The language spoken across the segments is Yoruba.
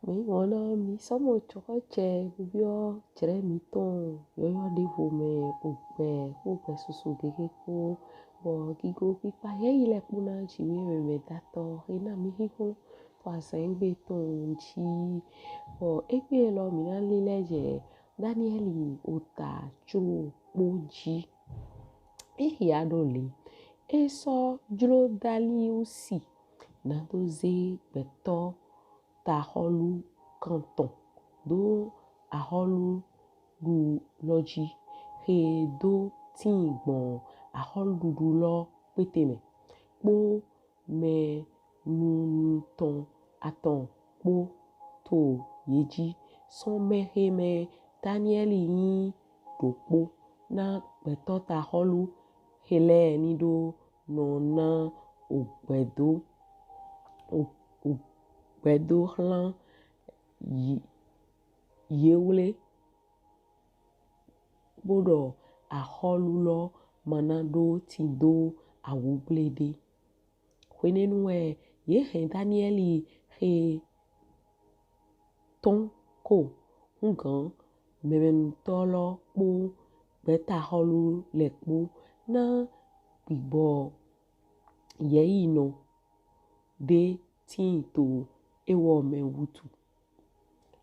mìyọn mi sọmọ chọkọchẹ bibio chere mi ton yoyo de vome ogbe susu gege ko bo gigo pipa ye ile kuna chiwe me dato ina mi hihu to asengbe ton chi bo egbe lo mi na lileje Danieli ota chulo poji ehiadole eso julo dali usi nado ze beto ta holu canton do a holu du loji he do tin gbọn a holu du lo peteme po me nuton atan po to yeji son me Danieli yin dopo na beto ta holu hele ni do no na ogbedo hlan yewle bodo a holu lo manado ti do awublede kwenenu ye he Danieli he ton ko ngan meben tolo po beta holu le po na gbigbo yeyi no de tin to ewo me wutu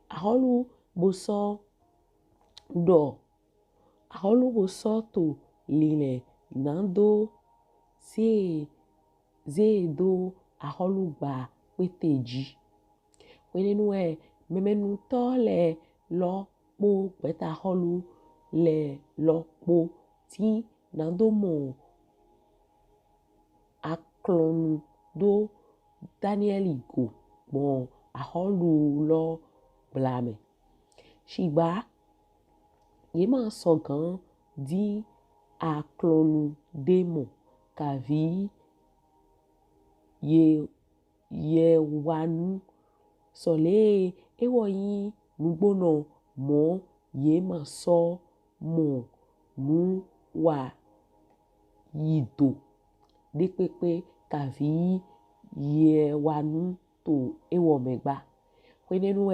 aholu boso to lêlè nado ze do aholu gba peteji wenenu memenu to le lo po beta holu le lo po ti nado mo aklonu do Danieli go bon aholu lo blame Ṣigba ye ma so gan di aklonu demo kavi ye wanu sole ewo yin nugbonugbo mo ye ma so mo nu wa yido depope kavi ye wanu to ewo megba kwenenu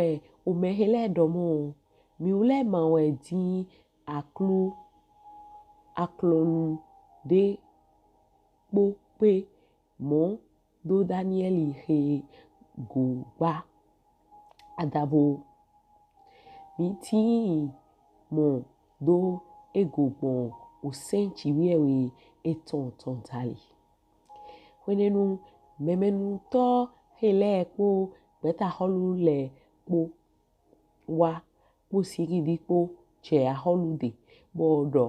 o mehele domo mi ule ma di aklonu de pope mo do Danieli he go gba adabo mi ti mo do ego gbọn o senchi wiewe eton dali kwenenu memenu to hele po beta holu le po wa po sigidi po che a holude bodo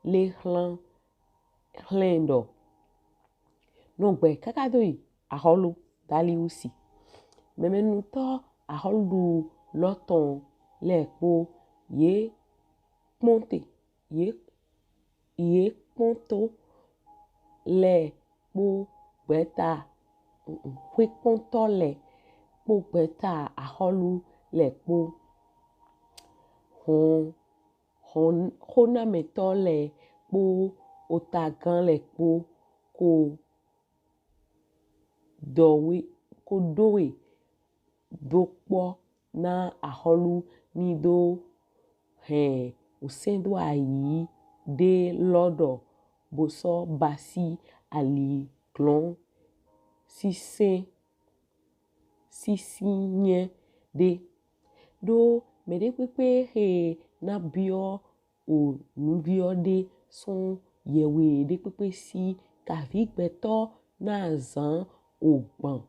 le hlendo no gbe kakadoi a holu dali usi memenu to a holu loton le po ye ponto le po beta ponto le po beta a holu le po hona metole po otagan le po ko dowe dopo na aholu ni do usendo ayi de lodo boso basi ali glon sisinye de do Mẹdepope he na bio o nubio de son yewe depope si kavi beto na zan ogbọn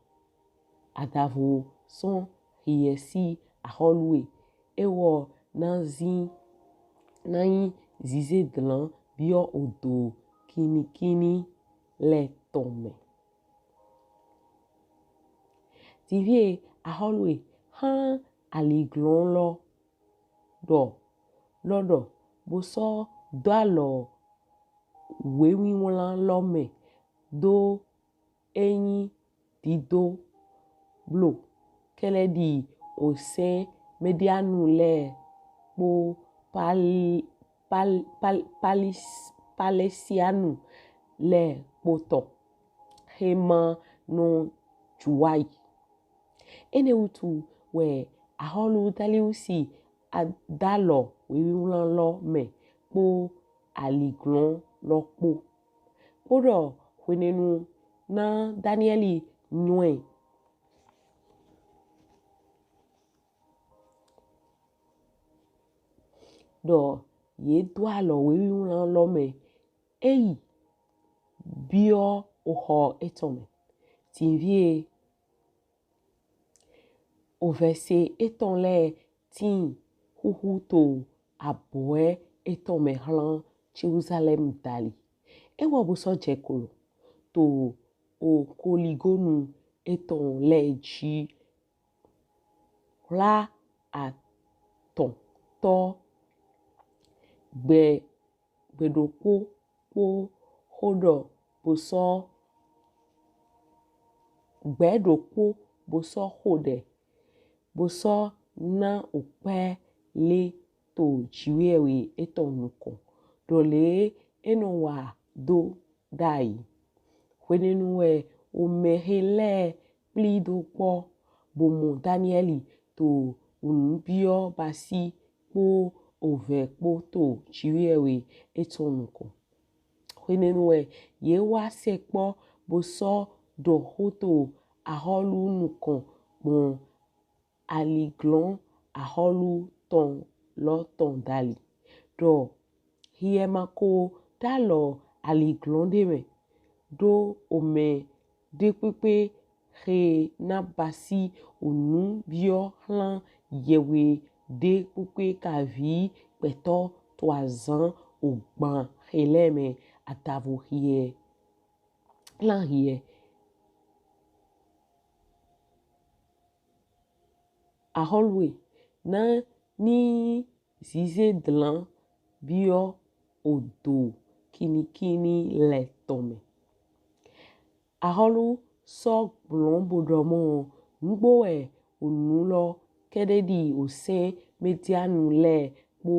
adavo son hiyesi aholue ewo na yin zize dlan bio odo kini le tome tivie aholue han aliglon lodo boso dalo wewi wlan lome do eyin dido blo kele di ose medianu le po palesianu le poto hema no juwai ene wutu aholu dali usi adalo wiwulan lo me po aliglon lokpo podo wenenu na Danieli nyue do ye dwalo wiwulan lo me eyi bio oho etome tinvie o verset etonle tin huhuto aboe etome hlan Jerusalem dali ewo boso jekolo to o koligonu eton leji la aton to gbedokpo po hodo boso gbedokpo boso hode boso na okpe le to jiwewe eton nuko dole enowa do Dayi wenenue o mehele plidopọ bomo Danieli to unbio basi po ove po to jiwewe eton nuko wenenue ye wa sekpo boso do hoto aholu nuko bon aliglon aholu ton lo ton dali do hiemako dalo aliglon deme do ome depope he na basi onu bio hlan yewe depope kavi peto toazan ogban heleme atavo hie plan hie aholwe na ni zize dlan bio odo kinikini letome aholu so blon bodomo ngboe onulo kededi ose medianu le po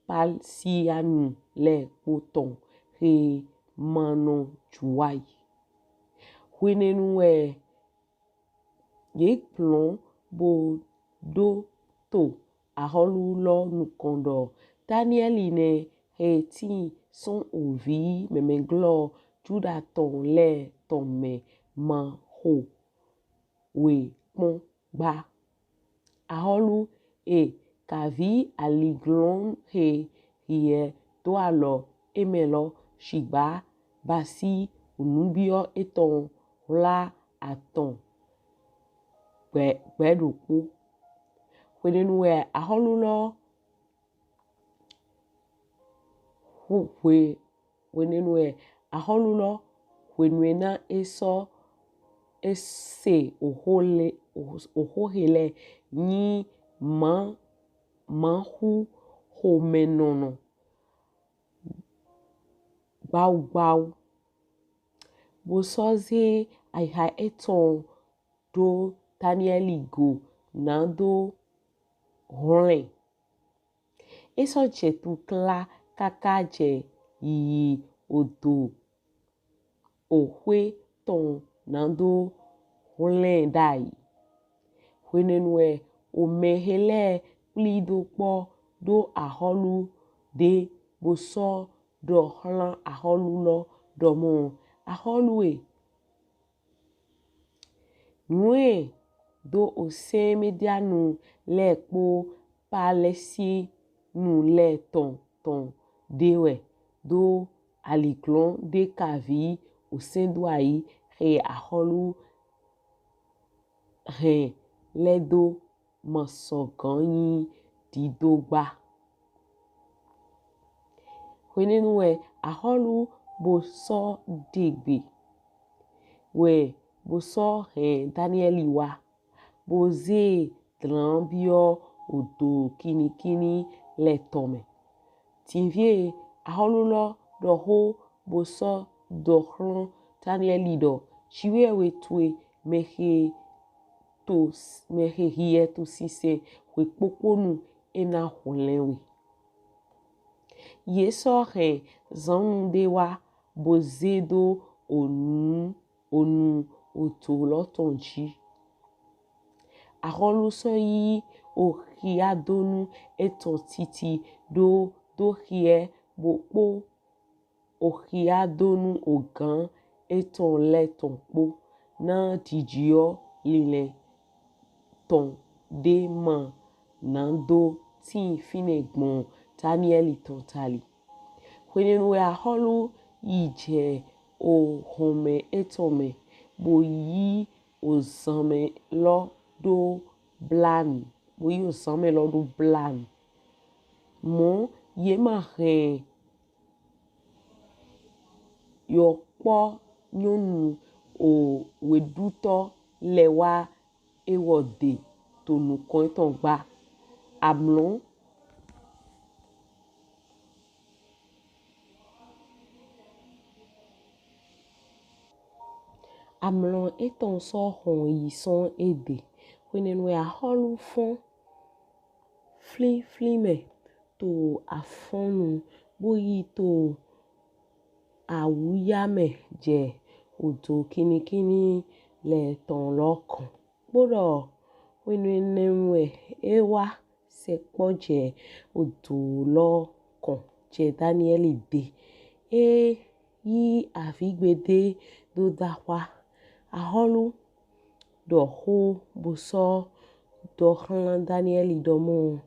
palsianu le poton he mano juai wenenue ye plon bo do to aholu lo nukondo Danieli ne he ti son ovi memeglo juda ton le ton me Mahu we pon ba aholu kavi aliglon he hie do alo emelo Ṣigba basi unubio eton la aton gbedokpo wenenue aholu lo wenenue aholu lo wenuena eso ese ohohele ni Mahu homenono gbau bosoze aiha eton do Danieli go nado hlen eso jetu kla kakaje yi odo ohwe ton nado hlen Dayi wenenue o mehele plidopọ do aholu de boso do hlan aholu lo domo aholue nue do ose medianu le po palesi nu le ton dewe do aliglon de kavi osendwai he aholu he ledo masoganyi didogba wenenue aholu boso degbe we boso he Danieli wa boze dran bio odo kinikini le tome tinvie aholu lo do ho boso do hlan Danieli do chiwewe tue mehe hie to sise we poponu ena holenwe yeso he zanu dewa bozedo onu oto lotonji aholu so yi ohiadonu eton titi do hie bokpo ohiadonu ogan eton leton po na dijio lile ton de man nado tin fine gbọn Danieli ton tali. Kwenenu aholu ije o home etome bo yi ozame lo do blani bo yi ozame lo do blani mo ye ma he yo kpo nyonu o weduto lewa ewode tonu kon ton gba amlon amlon eton so hon yi son ede kwenenu aholu fon fli to afonu boyi to awuyame je odo kinikini le ton lokan bodo wenenwe ewa se poje odo lokan je Danieli de yi avigbede do dawa aholu do ho boso do hlan Danieli do mo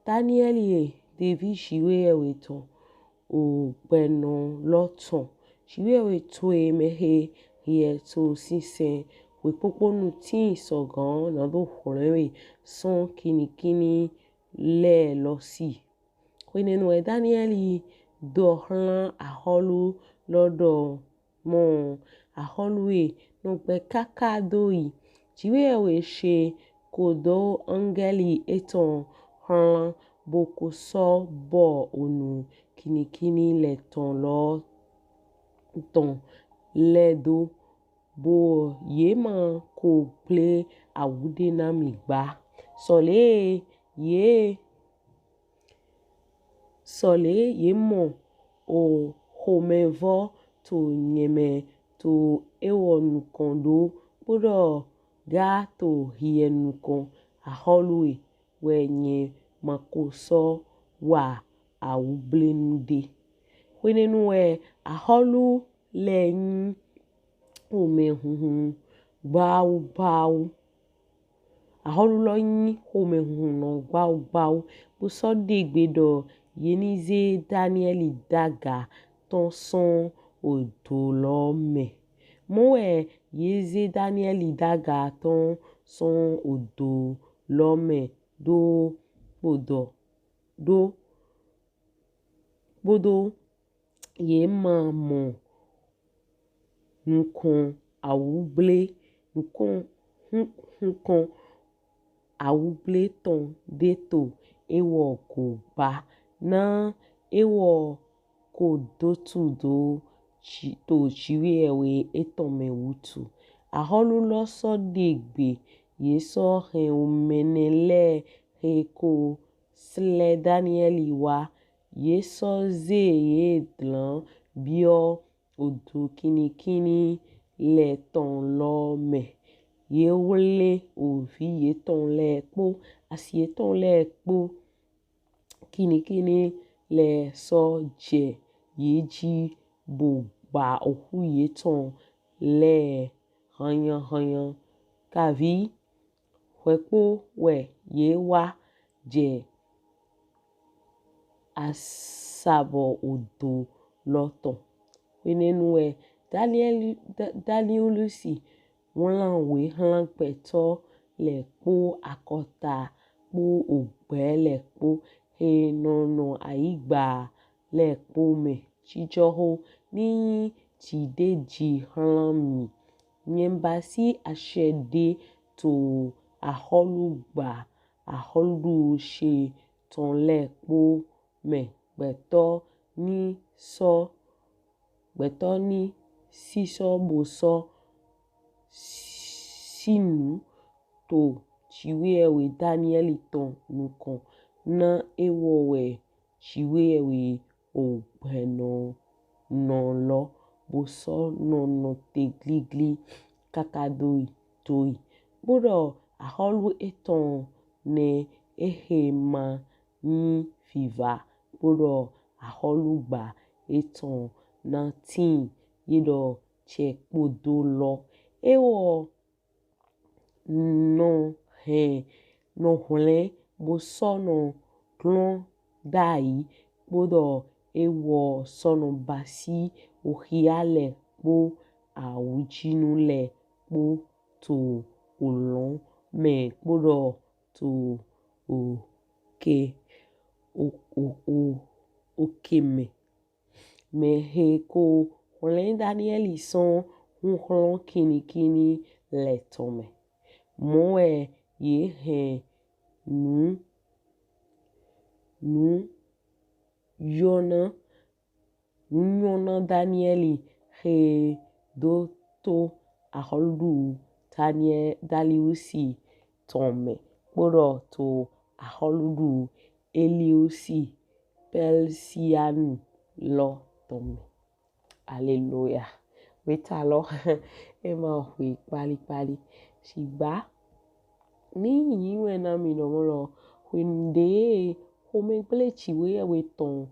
Danieli devi shiwe eweton o gbeno loton shiwe eweton mehe hie to sisen we poponu tin sogan nado horewe son kinikini le losi kwenenu Danieli do hlan aholu lodo mo aholu no gbe kaka doyi shiwe ewe she kodo angeli eton hlan boko so bo onu kinikini le ton lo ton ledo bo ye ma ko ple awude na migba sole ye mo o homevo to nyeme to ewonu kondo bodo ga to hienu kon aholue wenye makoso wa awublenude kwenenu aholu lenyi o mẹhùsúdonú bau aholu lo yin o mẹhùsúdonú bau bo so de gbedo yenize Danieli daga ton son odo lo me mo yeze Danieli daga ton son odo lo me do bodo ye ma mo nkon awuble nkon awuble ton deto ewo ko ba na ewo ko dotu do to chiwe ewe eton me wutu aholu lo so degbe ye so he omenele he ko sle Danieli wa ye so ze ye dlan bio odo kinikini le ton lo me ye wole ovi ye ton le po asi ye ton le po kinikini le so je ye ji bo ba ohu ye ton le hanyan kavi wepo we ye wa je asabo odo loton wenenu Danieli wọ́n we hlan peto le po akota po ogbe le po he nono aigba le po me chijoho ni chideji hlan mi nyembasi ashede to aholu gba aholu she ton le po me beto ni siso boso sinu to chiwe ewe Danieli ton nukon na ewo we chiwe ewe ogbeno non lo boso nono tegligli kakadoi toi bodo aholu eton ne ma ni fiva kpodo aholugba eton na tin yedo che kpodo lo ewo no no hole bo sono glon Dayi kpodo ewo sono basi ohiale kpo awujinule kpo to olon me kpodo to okeme me he ko hole Danieli son huhlon kini le tome moe ye he nu yona Danieli he do to aholdu daliusi tome kpodo to aholdu eliusi pelsianu lo tome. Alléluia. Weta lo ema hui pali Ṣigba ni yiwe na mi no lo winde home plechiwe weton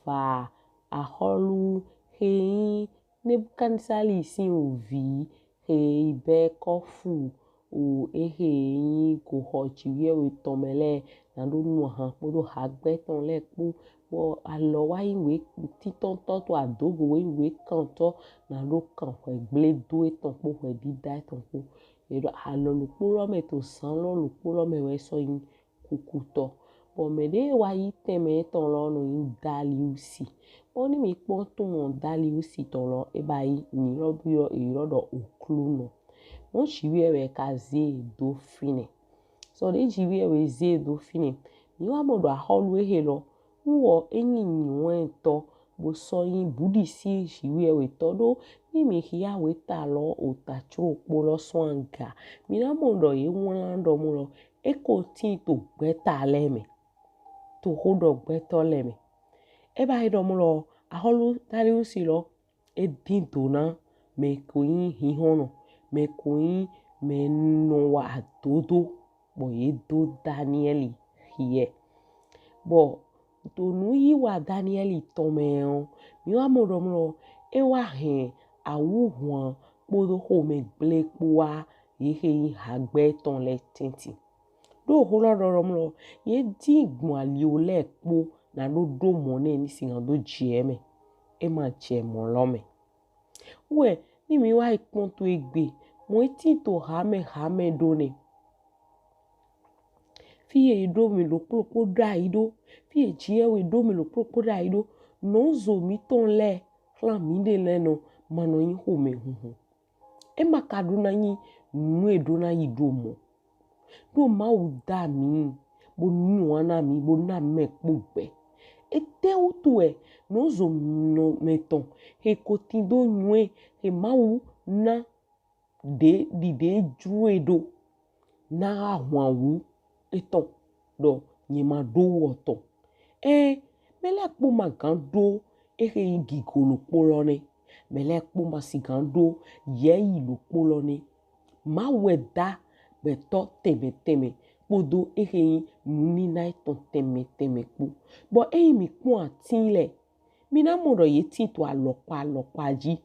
va aholu he nebkansali sin ovi he ibe kofu o ehe ko hochiwe weton mele na do nu han podo hagbeton le po bo alo wa iwe titon to adogo we iwe kan to na do kan ho egble do eton po ho dida eton po edo alo lu poro me to san lo lu poro me we so yin kukuto bo me de wa yi teme eton lo no yin daliusi oni mi pon to mo daliusi ton lo e ba yi ni ro bi yo Jesu Oklunọ mo chiwe we ka ze do fine so de chiwe we ze do fine ni wa mo do aholu ehe lo wo enyi nwen to bo so yin budisi chiwe we to do ni mi hia we ta lo otachro po lo so anga mi na mo do ye won do mo lo e ko tin to gbeta leme to hodo gbeto leme e ba do mo lo aholu daliusi lo e din to na me ko yin hihono me ko yin me no wa dodo bo ye do Danieli hie bo to nu yi wa Danieli to me mi wa mo do mo lo e wa he Avùnhònú kpodo ho me gble kpoa ye he hagbe ton le tenti do holo do mo lo ye di gbọn ali o le kpo na do mo ne ni sin do jeme e ma je mo lo me we ni mi wa ipon to egbe mo ti to ha me do ne fi e do mi lo popo Dayi do fi e ji e we do mi lo popo Dayi do no zo mi ton le flan mi de le no mano yin ho me hu e makaduna yin nu e do na yi do mo do Mahu da mi bo nu ana mi bo na me kpogbe e te wutu e no zo no meton he kotin do nwe he Mahu na de ju do na ahwawu eton do nyema do woto mele kpo magan do ehe gigolo polo ne mele kpo masigan do ye yi lo polo ne Mahu da beto teme podo ehe ni na eton teme kpo bo mi kpo atin le mi na mo do ye tin to alopa ji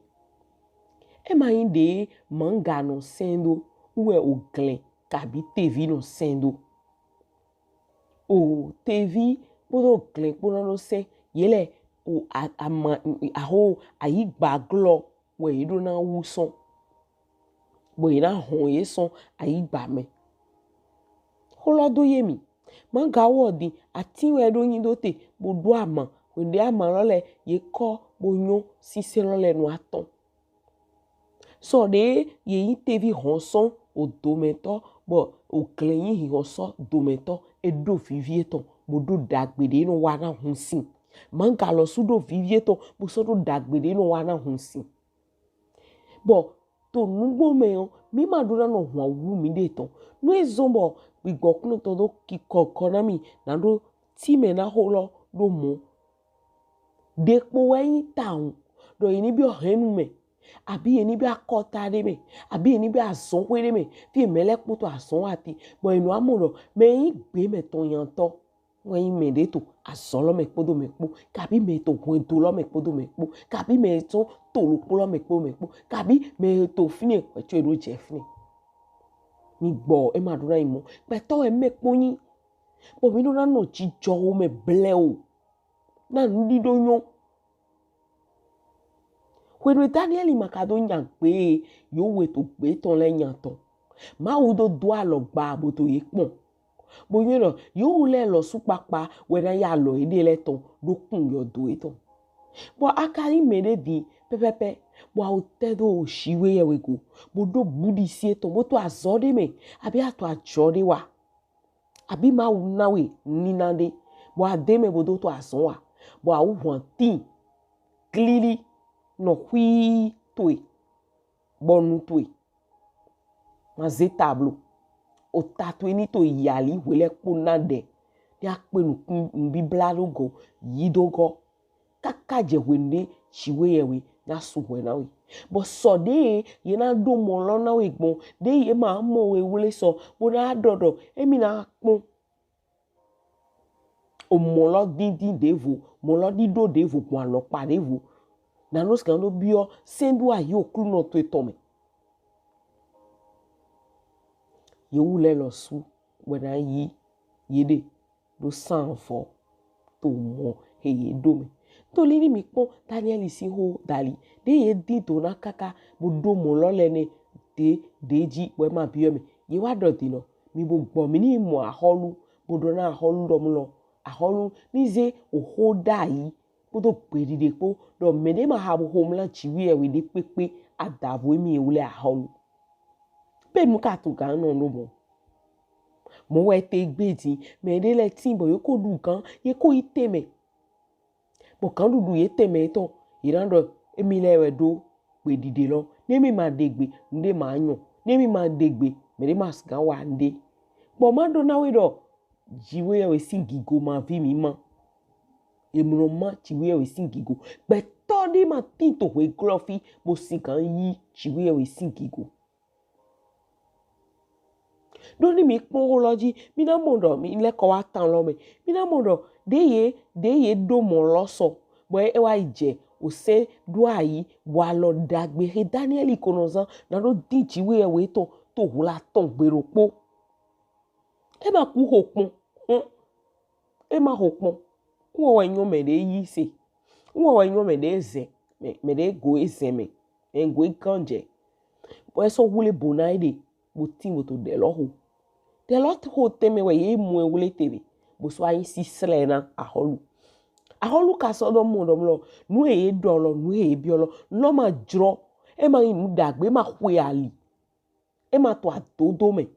ma yin de manga no sendo uwe ogle kabi tevi no sendo o tevi podo ogle podo no se yele o aho ayi gbaglo we ido na wuson bo ina hon ye son ayi gba me holo do ye mi manga wodi atin we do yin do te bo do ama we de ama lo le ye ko bo nyo sise lo le no aton so de ye yin tevi honson o dometo bo o kleyin hi honson dometo e do vivieton bo do dagbede no wa na hunsin manga lo su do vivieton bo so do dagbede no wa na hunsin bo to nugbo me mi madura no hwa wu mi de ton no ezombo gbigokunu to do kikoko na mi na do ti me na holo do mo de po yin taun do yin bi ohenu me Abi eni bi akota de me, abi eni bi azon we de me, fi mele poto azon ati, bo enu amoro, me yi gbe me ton yanto, we yi me de to, azon lo me podo me po, kabi me to gwento lo me podo me po, kabi me to tolupo lo me po, kabi me to fini, we chwe do je fini. Mi gbo, e madura imo, pe to e me po yin, bo mi no na no chi jo me ble o, na ndi do nyon. When Danieli makado nyangpe yo we to gbe ton le nyanton. Mahu do doa lo gba bo to yekpon. Bo yero yo le lo supapa we na ya lo ede le ton do kun yo do eton. Bo akari mede di pepepe bo a tedo shiwe ye we go. Bo do budi si eton bo to azode me abi ato ajode wa. Abi Mahu nawe ninande bo ademe bo do to azonwa. Bo a atin klili no hui towé bonu towé ma ze tableau o tatu ni to yali wele kunade ni akpe nu bibla logo yidogo kaka je wende chiwe yewe na suwe na we bo so de ye na do mo lo na we gbon de ye ma mo we wele so bo na dodo emi na pon o mo lo din devo mo lo dido devo kwa lo pa devo na nos kando bio sendu Jesu Oklunọ to etome ye wule lo su wena yi yéde do sanfo to mo he ye do me to lini mi pon Danieli si ho dali de ye di to na kaka bo do mo lo lene de deji we ma bio me ye wa do ti no mi bo gbo mi ni mo aholu bo do na aholu do mo lo aholu ni ze o ho Dayi bodo pedide po do mede ma habu homla chiwi e we de pepe adavo mi ewule aholu pe mu ka to gan no no mo we te gbeti me de le tin bo yo ko du kan ye ko iteme bo kan dudu ye teme to irando emi le we do pedide lo ne mi ma degbe nde ma anyo ne mi ma degbe me de mas gan wa nde bo ma do na we do jiwe e we singigo ma vi mi ma emroma chiwe we singigo but todi ma tinto we grofi bo sikan yi chiwe we singigo doni mi pon loji mi na mondo mi le ko wa tan lo me mi na mondo de ye do mo loso bo e wa ije o se do ayi wa lo dagbe he Danieli konozan na do di chiwe we to hula ton gberopo e ma ku hopon e ma hopon wo wa nyo me de yi se wo wa nyo me de ze me de go ese me en go kanje bo so wule bonaide bo tin wo to de lo ho teme we ye mu e wule tebe bo so ayin si sele na aholu ka so do mo do lo nu e do lo nu e bi lo lo ma jro e ma inu dagbe ma hwe ali e ma to adodo me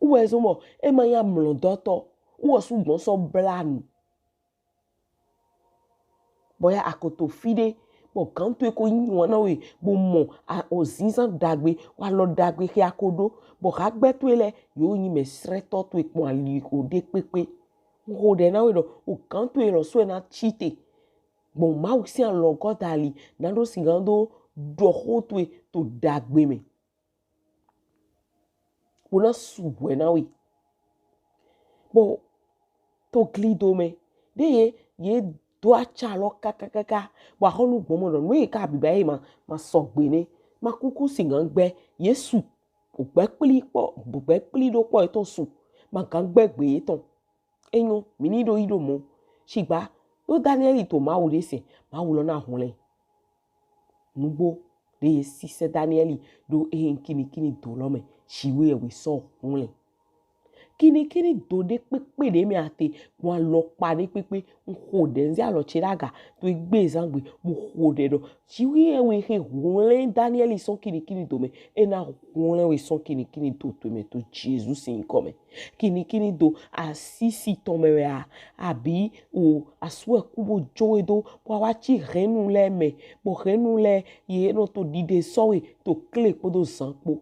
uwe zomo e ma ya mlondoto uwe su gbon so blanu boya akoto fide bo kan to ko yin won na we bo mo ozinzan dagbe wa lo dagbe ki akodo bo ka gbe to ele yo yin me sreto to ipon ali ko de pepe wo de na we do o kan to e lo so na chite bo ma o si alogo dali na do singando do ho to dagbe me bona su na we bo to glido me de ye do acha lo kaka bo aholu gbomo do we ka bi bayi ma so gbe ni ma kuku singan gbe Yesu o gbe pli do po to sun ma kan gbe ton enyo mi ni do ido mo Ṣigba do Danieli to Mahu de se Mahu lo na hunle nugbo de ye si se Danieli do kini do lo me shiwe we so hunle kini do de pepe de mi ate wa lo pa de pepe nko de nzi alo chiraga to gbe zangbe mo ho de do chiwi we he hunle Danieli son kini do me e na hunle we son kini do to me to Jesus sin come kini do asisi to me we abi o aswe kubo joe do po wa chi renu le me bo renu le ye no to dide so we to kle podo sanpo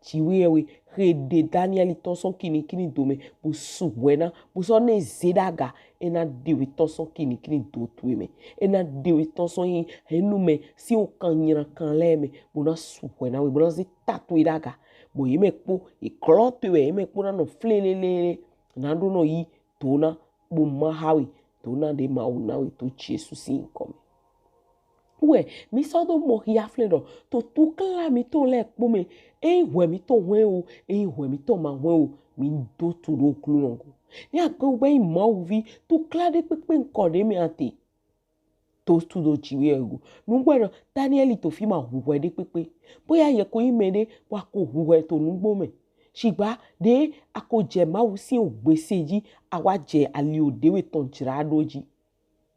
chiwewe rede Danieli tonson kini dome bu suwena bu so ne zedaga ena dewe tonson kini do tueme ena dewe tonson yi enume si o kanyira kan leme bu na suwena we bu na zi tatu idaga bo yime kpo iklotuwe yime kpo na no flelele na do no yi tona bu mahawi tona de Mahu na we to Jesu si nkome. Ouais, mi so do mo ya fledo to tukla mi to le po me we mi to hwe o we mi to ma hwe o mi do to do Oklunọ ya go we Mahu vi tukla de pepe nko de mi ate to do jiwe ego nugbonugbo Danieli to fi Mahu we de pepe bóyá ye ko imede wa ko huwe to nugbo me Ṣigba de akoje Mahu si ogbeseji awa je ali odewe ton jira doji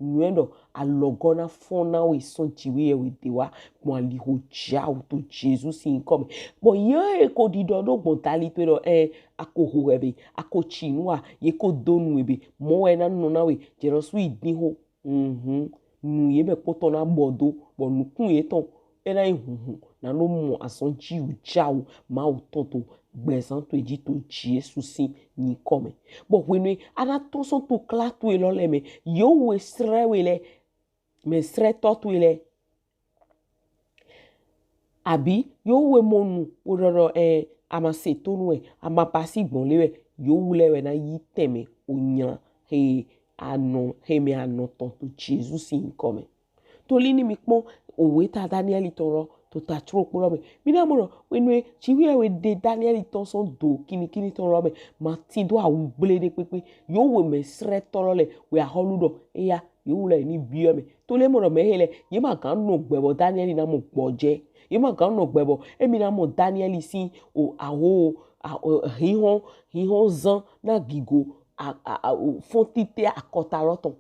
nuendo alogo na fona we son chiwe we dewa mo ali hoja to Jesu si nkome bo ye ko didodo gbọn dali pero akoho ebe akochinua ye ko donu ebe mo na no na we jero su idin ho nu ye be poto na bodo bo nu kun ye ton era na no mo ason ji ujao ma utonto gbẹ̀san to eji to Jesu si nkome bo wenwe ana to son to kla to elole me yo we srewele me sre to to ele abi yo we monu ororo ama se to nu ama pasi gbọn lewe yo wule we na yi teme onya me ano to Jesu si nkome to lini mi pon owe ta Danieli toro to ta tro polo me mi na mo wenwe chiwe we de Danieli ton son do kini ton ro me ma tin do awu gbele de pepe yo we me sre toro le we aholudo eya yo le ni bio me to le mo ro me hele ye ma kan no gbebo Danieli na mo gboje ye ma kan no gbebo emi na mo Danieli si o awo hihon zan na gigo fontite akota roton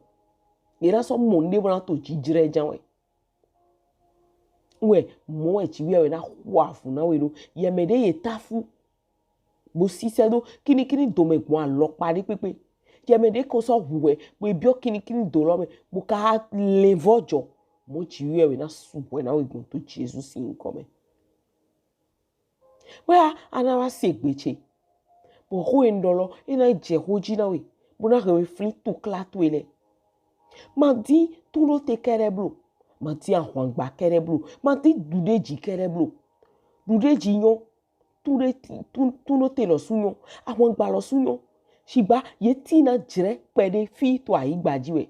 ira so mo nde bona to jijire janwe we mo chiwe we na wafu na we do ye mede ye tafu bo sisedo kini do me gbọn alopa ri pepe ye mede ko so huwe bo bio kini do lo me bo ka levojo mo chiwe we na suwe na we gbọn to Jesu si nkome we ana wa segbeche bo ho endolo ina je hoji na we bo na we fli to kla to ele ma di tu no te kereblo ma ti ahwangba kereblo ma ti dudeji kereblo dudeji yon tu no te lo sunyon ahwangba lo sunyon Ṣigba ye ti na jire pede fi to ayigbajiwe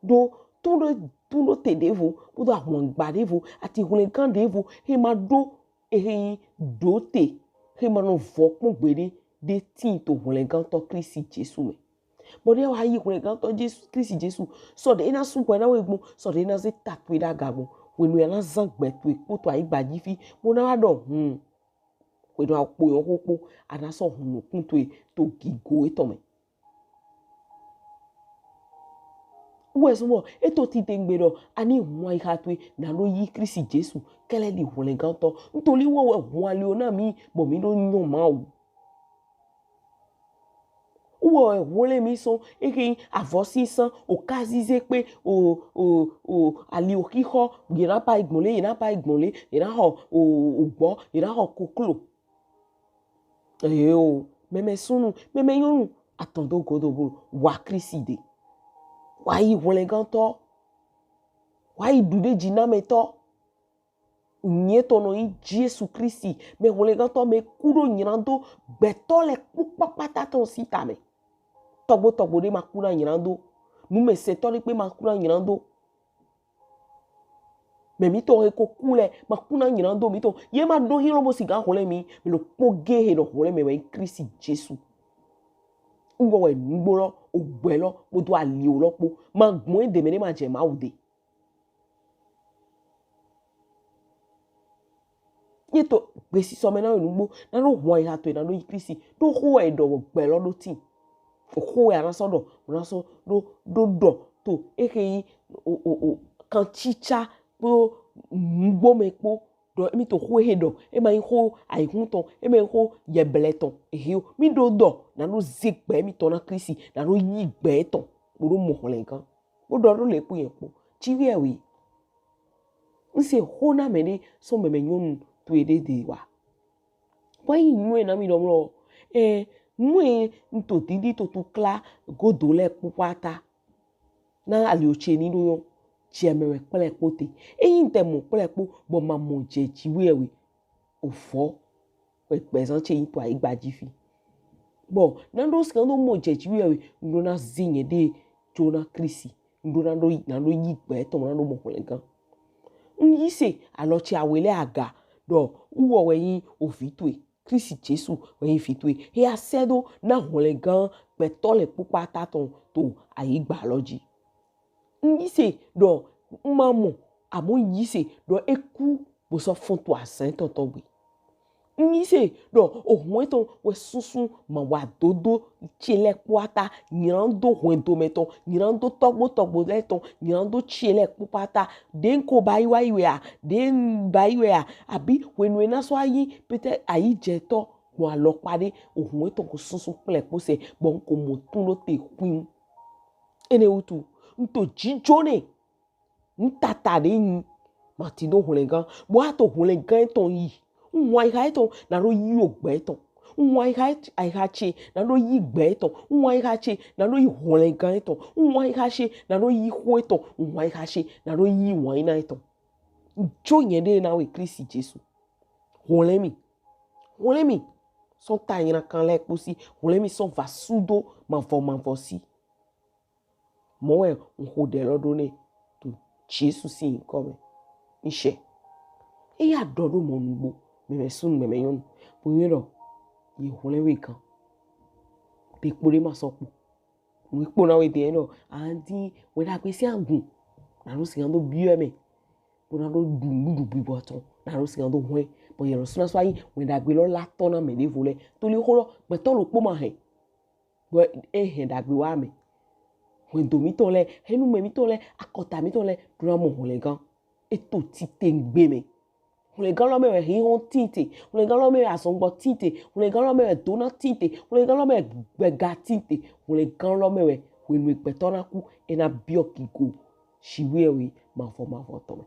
do tu no te devo bu do ahwangba devo ati hulenkan devo he ma do do te he ma no vokun gbede de tin to hulenkan to Kristi Jesu me bode wa yi hulenkan to Jesu Kristi Jesu so de ina sun na we gbon so de ina ze tatwe da gabo we no na zan gbetu epo to ayigbaji fi mo na wa do we do apo yon hopo ana so hunu kun to gigo etome we so mo eto ti te ngbero ani hua ihatwe na lo yi Kristi Jesu kele li hulenkan to ntoli wo we hua le ona mi bo mi do nyon Mahu uwe wole mi son eke avosi san o kazize pe o ali okiho yena pa igbonle yena ho o gbo yena ho koklo o meme sunu meme yonu atondo godobo wa Kristi de wa yi wole ganto wa yi dude jina meto nyeto no yi Jesu Kristi me wole ganto me kuro nyirando betole pupapata ton sitame togbo de makuna nyirando nu me setori pe makuna nyirando me mi to ko kule makuna nyirando mi to ye ma do hiro mo siga hole mi lo poge he no hole me we Kristi Jesu ngo we ngboro ogbelo mo do ali olopo ma gbon de me ma je Mahu de yeto gbesi so me na nugbo na lo ho ya to na lo Kristi do ho e do gbelo lo tin oho ya na so do to eke kan chicha po ngbo mepo do mi to ho he do e ma ho ai hun ton e me ho yebleton mi do na no zegbe mi to na Kristi na no yi gbe ton buru mo holenkan o do le pu yepo chiwi ewi nse ho na me ni so me nyonu to ede de wa Poi mwe na mi domlo mwe nto didi to tukla godole pupata na alioche ni do chiemere pelepo te eyin te mo pelepo bo ma mo je chiwewe ofo pezan che yin to aigbaji fi bo na ndo skan do mo je chiwewe ndo na zinye de jona krisi ndo na do yi gbe to na do mo gan yi se aloche awele aga do uwo we yin ofitwe krisi Jesu we yin fitwe he asedo na hole gan petole pupata to aigba loji yise do mamo amo yise do eku bo so fon to asen tonton gbe yise do ohun ton we sunsun ma wa dodo chile puata nyando hwendo meton nyando togbo leton nyando chile pupata den ko baiwa iwe den baiwe abi wenwe na so ayi pete ayi jeto mo alopade ohun ton ko sunsun ple pose bon ko motun lo te kwin ene wutu nto jijone ntata de yin matido hulengan bo ato hulengan ton yi nwa iha ton na ro yi ogbe ton nwa iha che na ro yi gbe ton nwa iha che na ro yi hulengan ton nwa iha che na ro yi hwe ton nwa iha che na ro yi wan ina ton jo yen de na we Kristi Jesu hulemi son ta yin kan le posi hulemi son vasudo manfo si mowe nhode lodone to Jesu si nkome nse ya dodo monugbo me sun me yon bo yero ye holewe kan pe pore ma sopo we po na we de no andi we da pe si angun na ro si ando biye me bo na ro du bibo ton na ro si ando hwe bo yero suna so ayi we da gbe lo la ton na me de vole to le holo pe to lo po ma he bo he da gbe wa me wendo mi ton le henu me mi ton le akota mi ton le dura mo holegan eto ti te ngbe me holegan lo me he hon tinte holegan lo me asongbo tinte holegan lo me dona tinte holegan lo me gbega tinte holegan lo me wenu ipeto na ku ena biokiko shiwewe mafo to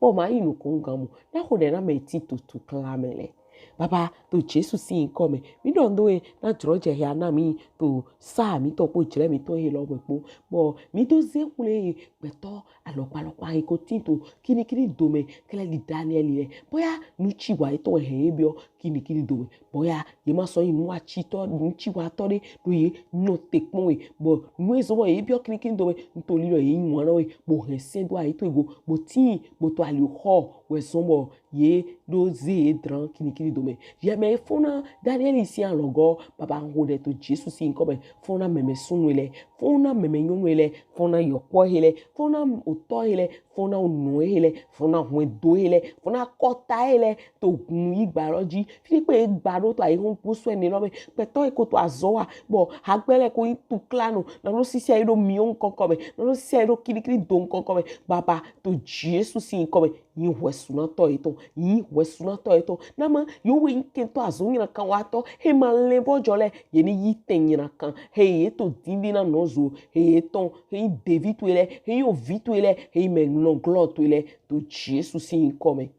bo ma inu kongamu na hode na me ti to klamele baba to Jesu si nkome mi don do e na droje ya na mi to sa mi to po jire mi to he lo po bo mi to ze kule peto alopalopa iko tinto kini do me kele di Danieli le boya nu chiwa ito he bio kini do me boya ye ma so inu wa chi to nu chiwa to de do ye no te pon we bo nu ezo wo ye bio kini do me nto lilo ye yin won we bo he se do ai to ego bo tin bo to ali ho we so mo ye do ze dran kini do me ye me fona Danieli si alogo baba ngode to Jesu si nkome fona meme sunwele fona meme nyonwele fona yokpo hele fona oto hele fona onu hele fona hwedo hele fona kota hele to gun igbaloji fi pe gbaro to ai hun pusu eni lo me pe to iko to azowa bo agbele ko itu klanu na no sisi ai do mìyọn konkome na no sisi ai do kiri do konkome baba to Jesu si nkome yin hwesuna to ito na ma yo we nke to azonyina kan wato he ma lebo jole ye ni yitenyina kan he to dindi na nozo he ton he David wele he yo vit wele he me no glot wele to Jesu si nkome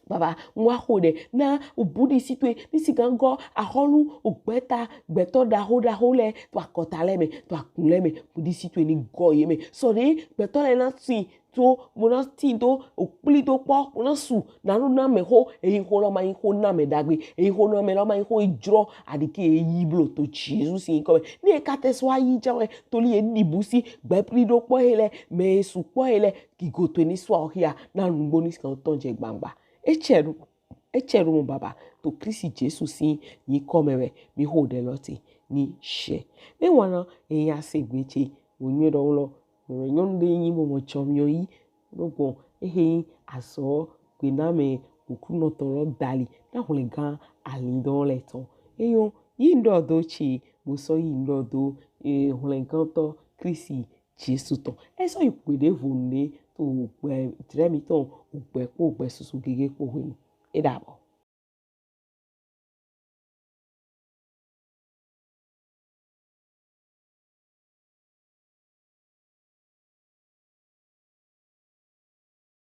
baba nwa hode na ubudi sitwe nisigango aholu ugbeta gbeto da hole to akota leme to akunleme budi sitwe ni goye me so de gbeto le na tin to mona tin to plidopọ mona su na no na me ho eyin ho lo ma yin ho na me dagbe eyin ho no me lo ma yin ho ijro adike eyiblo to Jesus yin ko ni e ka teswa yi jawe to li e dibusi gbe plidopọ hele me su po hele ki go to ni so ohia na nugbonugbo ni kan ton je gbangba echeru mo baba to Kristi Jesu si yi komewe mi hode loti ni she e wana e ya segbeche onye do lo me nyon de yin mo chomyo yi logbon ehe aso gbe na me Oklunọ toro dali na hulegan alindon leton eyon yi ndo do chi mo so yi ndo do hulegan to Kristi Jesu ton eso ipede vunne to gbe tiremi ton gbe po gbe susu gege po hunu e dabo